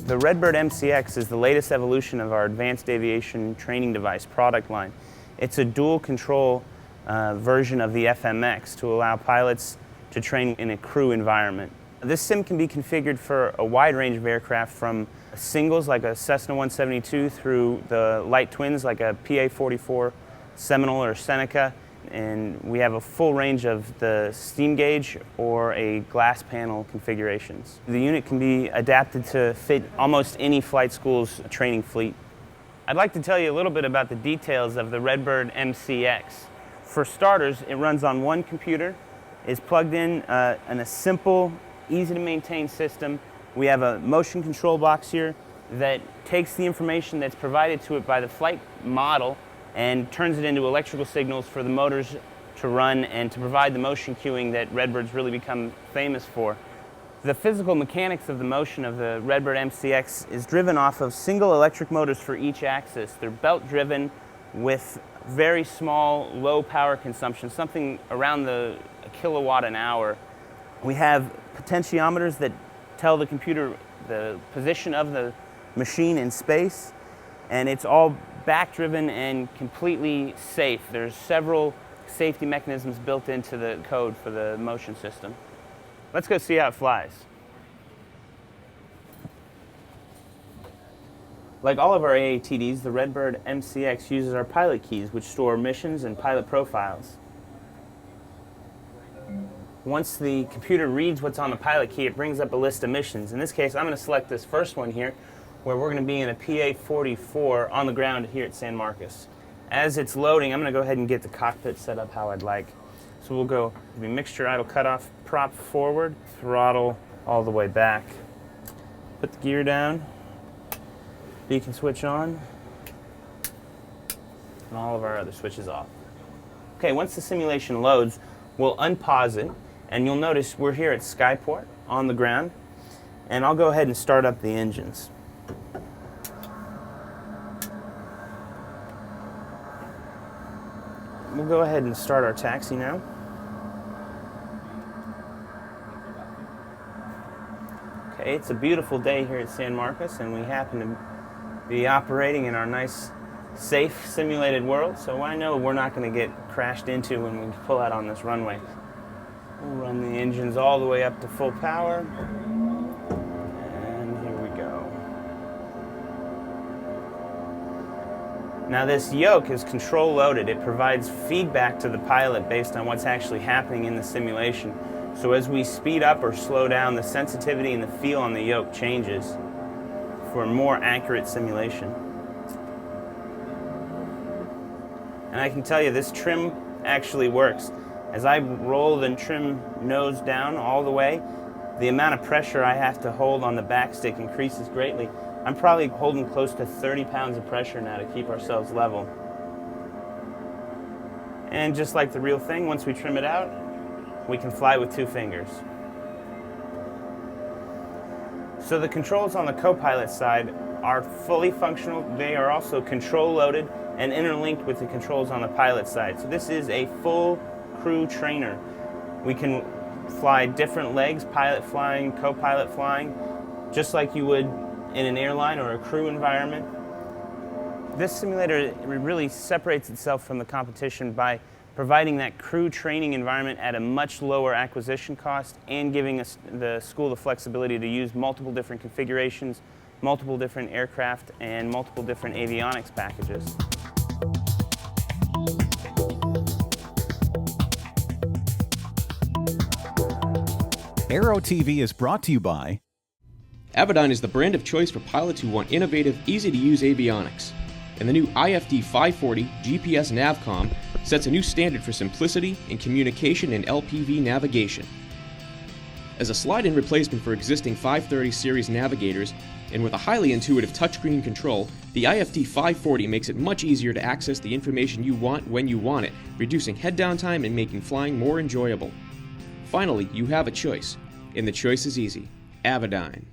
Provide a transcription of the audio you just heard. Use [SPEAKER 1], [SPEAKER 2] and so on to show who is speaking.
[SPEAKER 1] The Redbird MCX is the latest evolution of our Advanced Aviation Training Device product line. It's a dual control version of the FMX to allow pilots to train in a crew environment. This sim can be configured for a wide range of aircraft, from singles like a Cessna 172 through the light twins like a PA-44 Seminole or Seneca, and we have a full range of the steam gauge or a glass panel configurations. The unit can be adapted to fit almost any flight school's training fleet. I'd like to tell you a little bit about the details of the Redbird MCX. For starters, it runs on one computer, is plugged in a simple, easy to maintain system. We have a motion control box here that takes the information that's provided to it by the flight model and turns it into electrical signals for the motors to run and to provide the motion cueing that Redbird's really become famous for. The physical mechanics of the motion of the Redbird MCX is driven off of single electric motors for each axis. They're belt driven with very small, low power consumption, something around a kilowatt an hour. We have potentiometers that tell the computer the position of the machine in space, and it's all back-driven and completely safe. There's several safety mechanisms built into the code for the motion system. Let's go see how it flies. Like all of our AATDs, the Redbird MCX uses our pilot keys, which store missions and pilot profiles. Once the computer reads what's on the pilot key, it brings up a list of missions. In this case, I'm going to select this first one here, where we're going to be in a PA-44 on the ground here at San Marcos. As it's loading, I'm going to go ahead and get the cockpit set up how I'd like. So we'll go mixture idle cutoff, prop forward, throttle all the way back. Put the gear down, beacon switch on, and all of our other switches off. Okay, once the simulation loads, we'll unpause it, and you'll notice we're here at Skyport on the ground, and I'll go ahead and start up the engines. We'll go ahead and start our taxi now. Okay, it's a beautiful day here at San Marcos, and we happen to be operating in our nice, safe, simulated world, so I know we're not going to get crashed into when we pull out on this runway. We'll run the engines all the way up to full power, and here we go. Now this yoke is control loaded. It provides feedback to the pilot based on what's actually happening in the simulation. So as we speed up or slow down, the sensitivity and the feel on the yoke changes for a more accurate simulation. And I can tell you this trim actually works. As I roll the trim nose down all the way, the amount of pressure I have to hold on the backstick increases greatly. I'm probably holding close to 30 pounds of pressure now to keep ourselves level. And just like the real thing, once we trim it out, we can fly with 2 fingers. So the controls on the co-pilot side are fully functional. They are also control loaded and interlinked with the controls on the pilot side. So this is a full crew trainer. We can fly different legs, pilot flying, co-pilot flying, just like you would in an airline or a crew environment. This simulator really separates itself from the competition by providing that crew training environment at a much lower acquisition cost and giving us the school the flexibility to use multiple different configurations, multiple different aircraft, and multiple different avionics packages.
[SPEAKER 2] Aero-TV is brought to you by
[SPEAKER 3] Avidyne is the brand of choice for pilots who want innovative, easy-to-use avionics. And the new IFD 540 GPS Navcom sets a new standard for simplicity in communication and LPV navigation. As a slide-in replacement for existing 530 series navigators, and with a highly intuitive touchscreen control, the IFD 540 makes it much easier to access the information you want when you want it, reducing head-down time and making flying more enjoyable. Finally, you have a choice, and the choice is easy: Avidyne.